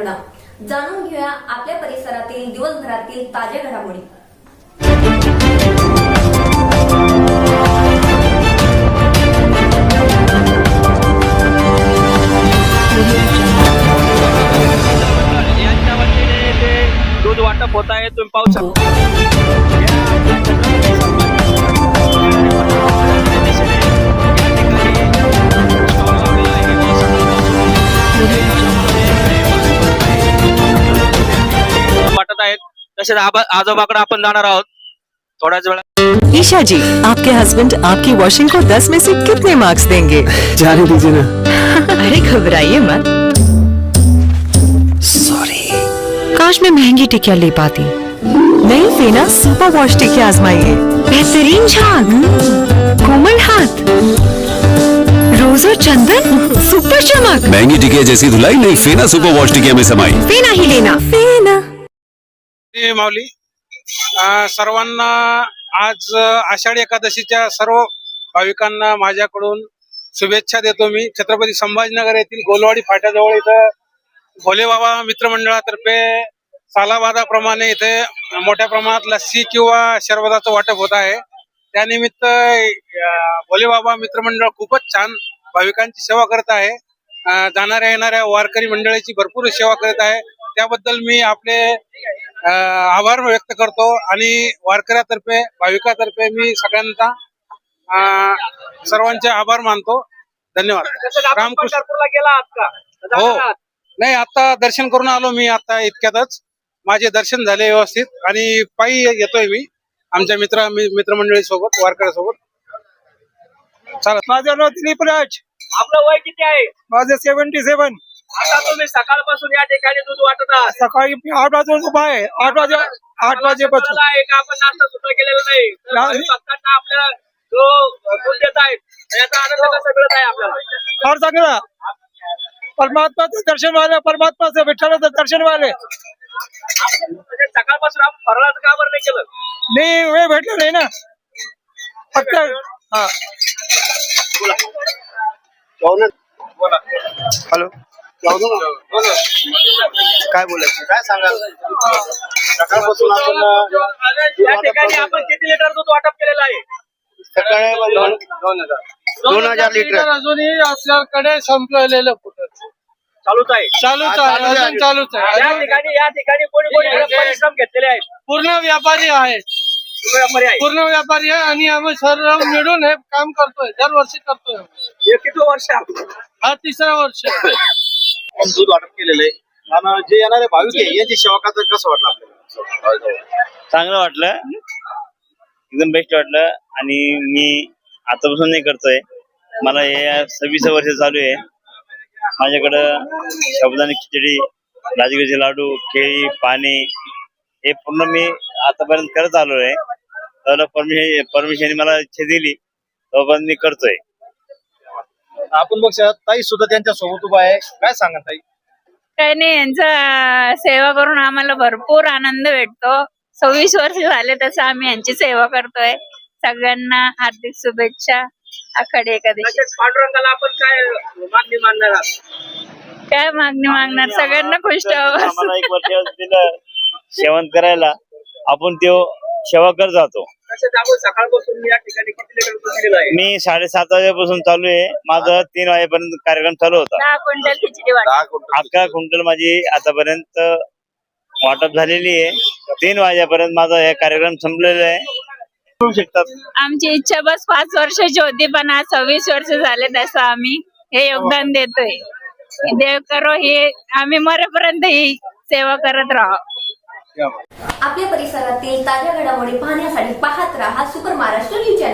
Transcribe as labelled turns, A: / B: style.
A: घटना जाणून घेऊया आपल्या परिसरातील दिवसभरातील ताज्या घडामोडी।
B: यांच्या वतीने ते दूध वाटप होत आहे, तुम्ही पाहू शकता। वाटत आहेत तसेच आजोबाकडे आपण जाणार आहोत थोड्याच वेळात।
C: ईशा जी, आपके हस्बैंड आपकी वॉशिंग को 10 में से कितने मार्क्स देंगे?
D: जाने दीजिए ना।
C: अरे घबराइए मत।
D: सॉरी।
C: काश मैं महंगी टिकिया ले पाती। नई फेना सुपर वॉश टिकिया आजमाइए। बेहतरीन झाग, कोमल हाथ, रोज और चंदन, सुपर चमक।
D: महंगी टिकिया जैसी धुलाई नहीं, फेना सुपर वॉश टिकिया में समाई।
C: फेना ही लेना, फेना।
E: माऊली सर्वांना आज आषाढी एकादशीच्या सर्व भाविकांना माझ्याकडून शुभेच्छा देतो। मी छत्रपती संभाजीनगर येथील गोलवाडी फाट्याजवळ इथं भोलेबाबा मित्रमंडळातर्फे सालाबादाप्रमाणे इथे मोठ्या प्रमाणात लस्सी किंवा शरबताचं वाटप होत आहे। त्यानिमित्त भोलेबाबा मित्रमंडळ खूपच छान भाविकांची सेवा करत आहे। जाणाऱ्या येणाऱ्या वारकरी मंडळीची भरपूर सेवा करत आहे। त्याबद्दल मी आपले आभार व्यक्त करतो आणि वारकऱ्यातर्फे भाविकातर्फे मी सगळ्यांचा सर्वांचे आभार मानतो। धन्यवाद। रामकृष्ण
B: गेला का?
E: हो, नाही आता दर्शन करून आलो मी आता इतक्यातच। माझे दर्शन झाले व्यवस्थित आणि पायी येतोय मी आमच्या मित्रमंडळी सोबत वारकऱ्यासोबत।
F: माझं नाव दिलीप राज।
B: आपलं वय किती आहे?
F: माझं 77।
B: आता तुम्ही सकाळपासून या ठिकाणी दूध वाटत आहात।
F: सकाळी 8 वाजून उभा आहे। 8 वाजेपासून
B: आपण नाश्ता सुद्धा केलेला नाही। तर भक्तांना आपल्याला जो दूध देत आहेत याचा आनंद कसा मिळत आहे आपल्याला?
F: फार चांगला। परमात्माचं दर्शन व्हायला, परमात्माचं विठ्ठलाचं दर्शन व्हायला।
B: म्हणजे सकाळपासून आपण फराळाचं का बरं नाही केलं?
F: नाही, वेळ भेटला नाही ना फक्त। हा
E: हॅलो, काय बोलायचं, काय सांगाल? सकाळपासून आपण
B: या ठिकाणी आपण किती लिटर दूध वाटप केलेलं आहे?
E: सकाळी 2000 लिटर
F: अजूनही आपल्याकडे संपलेलं
B: चालूच आहे,
F: चालूच आहे।
B: या ठिकाणी कोणी परिश्रम घेतलेले आहेत?
F: पूर्ण व्यापारी आहेत, पूर्ण व्यापारी आहे आणि आम्ही सर्व मिळून हे काम करतोय, दरवर्षी करतोय।
B: हे किती वर्ष आहे?
F: हा 3रा वर्ष।
E: दूध वाटप केलेलं आहे आणि जे येणारे भाविक आहे यांची सेवा करताना कसं वाटलं आपल्याला?
G: चांगलं वाटलं, एकदम बेस्ट वाटलं। आणि मी आतापासून नाही करतोय, मला हे 26 वर्ष चालू आहे। माझ्याकडं साबुदाणा खिचडी, राजगिरीचे लाडू, केळी, पाणी हे पूर्ण मी आतापर्यंत करत आलो आहे। तर परमिशन मला इच्छा दिली तोपर्यंत मी करतोय।
E: आपण बघ ताई सुद्धा त्यांच्या सोबत उभा आहे, काय सांगा ताई?
H: काही नाही, यांचा सेवा करून आम्हाला भरपूर आनंद भेटतो। 26 वर्ष झाले तसं आम्ही यांची सेवा करतोय। सगळ्यांना हार्दिक शुभेच्छा आषाढी एकादशी।
B: पांडुरंगाला आपण काय मागणी मानणार आहात?
H: काय मागणी मागणार, सगळ्यांना खुश ठेवा।
G: आम्हाला 1 वर्ष दिलं सेवन करायला, आपण तो सेवा करत जातो।
B: आपण सकाळपासून या ठिकाणी किती लिटर दूध दिलेलं आहे?
G: मी 7:30 वाजेपासून चालू आहे, माझं 3 वाजेपर्यंत कार्यक्रम चालू होता।
H: 10 क्विंटल खिचडी वाटप।
G: 11 क्विंटल माझी आतापर्यंत वाटप झालेली आहे। 3 वाजेपर्यंत माझा हे कार्यक्रम संपलेला आहे। करू शकतात।
H: आमची इच्छा बस 5 वर्षाची होती, पण आज 26 वर्ष झाले तसं आम्ही हे योगदान देतोय। देव करो हे आम्ही मरेपर्यंत ही सेवा करत राहू।
A: आपल्या परिसरातील ताज्या घडामोडी पाहण्यासाठी पाहत राहा सुपर महाराष्ट्र न्यूज चॅनल।